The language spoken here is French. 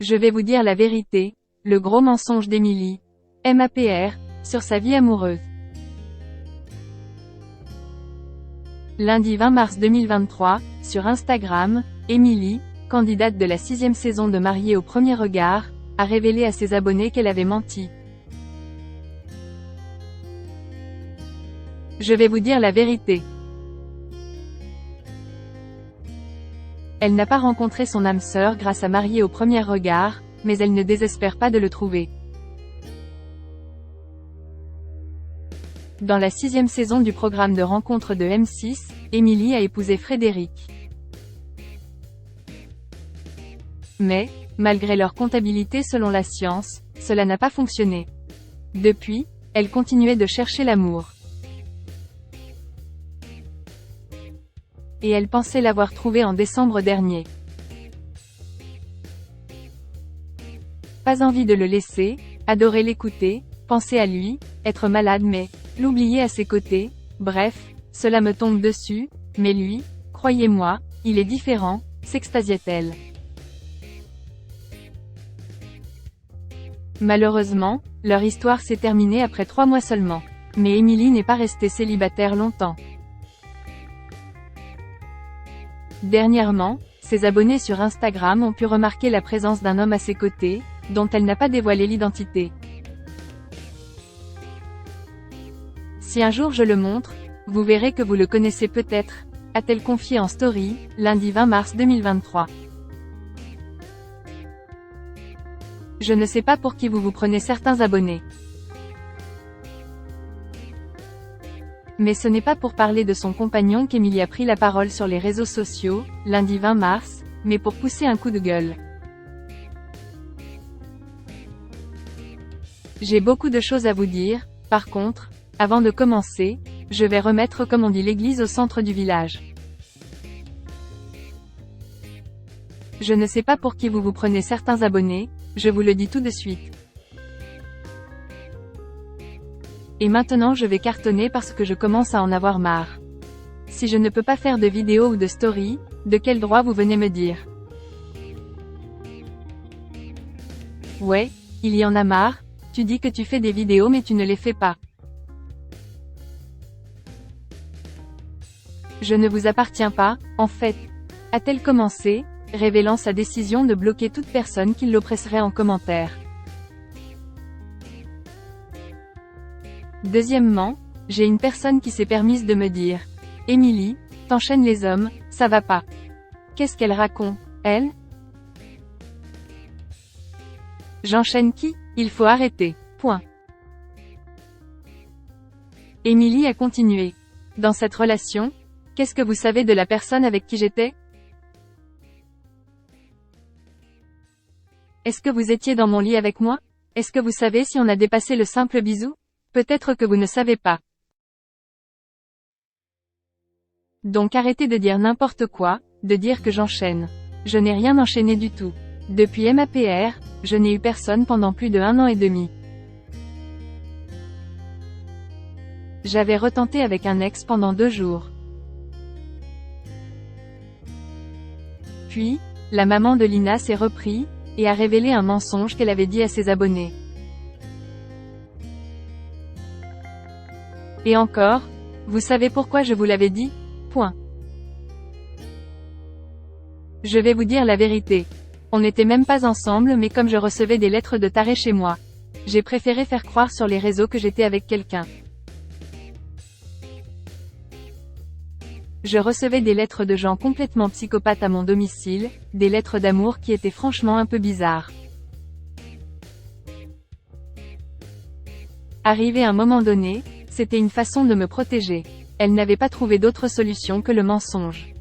Je vais vous dire la vérité, le gros mensonge d'Emily, MAPR, sur sa vie amoureuse. Lundi 20 mars 2023, sur Instagram, Emily, candidate de la 6e saison de Mariée au premier regard, a révélé à ses abonnés qu'elle avait menti. Je vais vous dire la vérité. Elle n'a pas rencontré son âme sœur grâce à Mariée au premier regard, mais elle ne désespère pas de le trouver. Dans la 6e saison du programme de rencontres de M6, Emily a épousé Frédéric. Mais, malgré leur comptabilité selon la science, cela n'a pas fonctionné. Depuis, elle continuait de chercher l'amour. Et elle pensait l'avoir trouvé en décembre dernier. Pas envie de le laisser, adorer l'écouter, penser à lui, être malade mais, l'oublier à ses côtés, bref, cela me tombe dessus, mais lui, croyez-moi, il est différent, s'extasiait-elle. Malheureusement, leur histoire s'est terminée après 3 mois seulement. Mais Emily n'est pas restée célibataire longtemps. Dernièrement, ses abonnés sur Instagram ont pu remarquer la présence d'un homme à ses côtés, dont elle n'a pas dévoilé l'identité. Si un jour je le montre, vous verrez que vous le connaissez peut-être, a-t-elle confié en story, lundi 20 mars 2023. Je ne sais pas pour qui vous prenez certains abonnés. Mais ce n'est pas pour parler de son compagnon qu'Emily a pris la parole sur les réseaux sociaux, lundi 20 mars, mais pour pousser un coup de gueule. J'ai beaucoup de choses à vous dire, par contre, avant de commencer, je vais remettre comme on dit l'église au centre du village. Je ne sais pas pour qui vous prenez certains abonnés, je vous le dis tout de suite. Et maintenant je vais cartonner parce que je commence à en avoir marre. Si je ne peux pas faire de vidéo ou de story, de quel droit vous venez me dire? Ouais, il y en a marre, tu dis que tu fais des vidéos mais tu ne les fais pas. Je ne vous appartiens pas, en fait. A-t-elle commencé, révélant sa décision de bloquer toute personne qui l'oppresserait en commentaire. Deuxièmement, j'ai une personne qui s'est permise de me dire « Emily, t'enchaînes les hommes, ça va pas. » Qu'est-ce qu'elle raconte, elle? J'enchaîne qui? Il faut arrêter. Point. Emily a continué. Dans cette relation, qu'est-ce que vous savez de la personne avec qui j'étais? Est-ce que vous étiez dans mon lit avec moi? Est-ce que vous savez si on a dépassé le simple bisou? Peut-être que vous ne savez pas. Donc arrêtez de dire n'importe quoi, de dire que j'enchaîne. Je n'ai rien enchaîné du tout. Depuis MAPR, je n'ai eu personne pendant plus de 1 an et demi. J'avais retenté avec un ex pendant 2 jours. Puis, la maman de Lina s'est repris, et a révélé un mensonge qu'elle avait dit à ses abonnés. Et encore, vous savez pourquoi je vous l'avais dit? Point. Je vais vous dire la vérité. On n'était même pas ensemble mais comme je recevais des lettres de tarés chez moi, j'ai préféré faire croire sur les réseaux que j'étais avec quelqu'un. Je recevais des lettres de gens complètement psychopathes à mon domicile, des lettres d'amour qui étaient franchement un peu bizarres. Arrivé un moment donné, c'était une façon de me protéger. Elle n'avait pas trouvé d'autre solution que le mensonge.